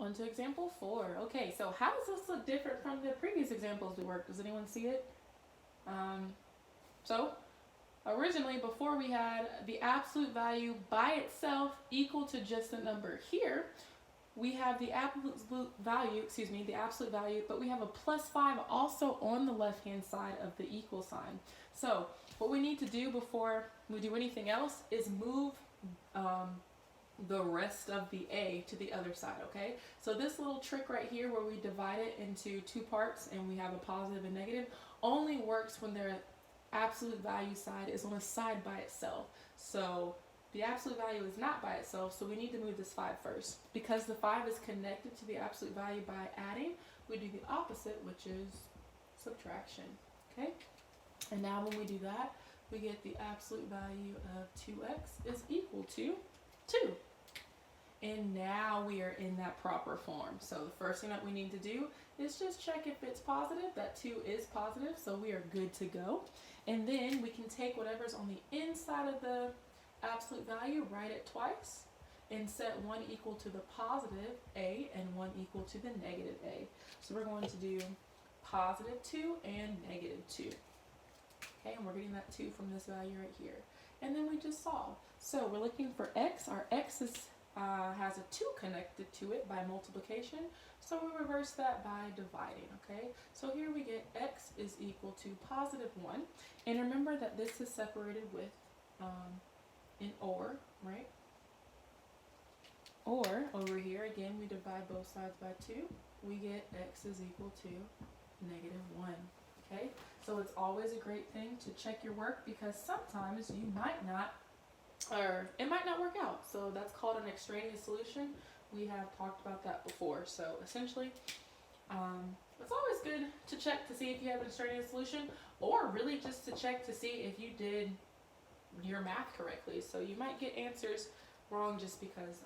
On to example 4. Okay, so how does this look different from the previous examples we worked? Does anyone see it? So originally, before we had the absolute value by itself equal to just the number here, we have the absolute value, but we have a plus 5 also on the left-hand side of the equal sign. So what we need to do before we do anything else is move the rest of the A to the other side, okay? So this little trick right here where we divide it into two parts and we have a positive and negative only works when their absolute value side is on a side by itself. So the absolute value is not by itself, so we need to move this 5 first. Because the 5 is connected to the absolute value by adding, we do the opposite, which is subtraction, okay? And now when we do that, we get the absolute value of 2x is equal to 2. And now we are in that proper form. So the first thing that we need to do is just check if it's positive. That 2 is positive, so we are good to go. And then we can take whatever's on the inside of the absolute value, write it twice, and set one equal to the positive a and one equal to the negative a. So we're going to do positive 2 and negative 2. Okay, and we're getting that 2 from this value right here. And then we just solve. So we're looking for x. Our x is, has a 2 connected to it by multiplication. So we reverse that by dividing, okay? So here we get x is equal to positive 1. And remember that this is separated with an or, right? Or over here, again, we divide both sides by 2. We get x is equal to negative 1. Okay, so it's always a great thing to check your work because sometimes you might not, or it might not work out. So that's called an extraneous solution. We have talked about that before. So essentially, it's always good to check to see if you have an extraneous solution, or really just to check to see if you did your math correctly. So you might get answers wrong just because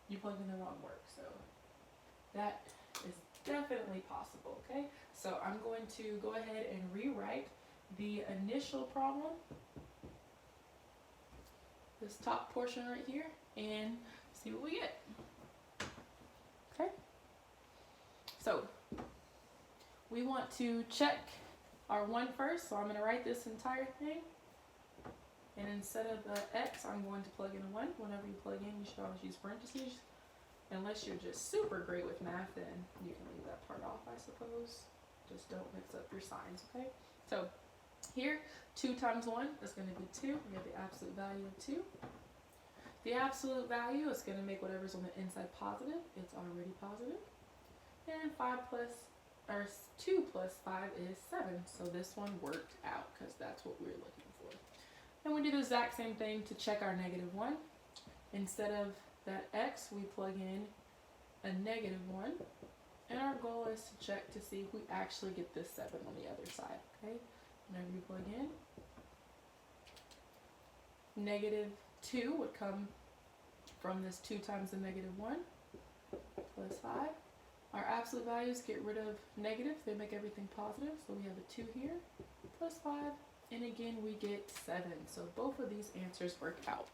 you plugged in the wrong work. So that is definitely possible, okay? So I'm going to go ahead and rewrite the initial problem, this top portion right here, and see what we get. Okay? So we want to check our 1 first, so I'm going to write this entire thing. And instead of the x, I'm going to plug in a 1. Whenever you plug in, you should always use parentheses. Unless you're just super great with math, then you can leave that part off, I suppose. Just don't mix up your signs, okay? So here, 2 times 1 is going to be 2. We have the absolute value of 2. The absolute value is going to make whatever's on the inside positive. It's already positive. And 2 plus 5 is 7. So this one worked out because that's what we were looking for. And we do the exact same thing to check our negative 1. Instead of that x, we plug in a negative 1. And our goal is to check to see if we actually get this 7 on the other side, okay? Whenever you plug in, negative 2 would come from this 2 times the negative 1 plus 5. Our absolute values get rid of negatives. They make everything positive. So we have a 2 here plus 5. And again, we get 7. So both of these answers work out.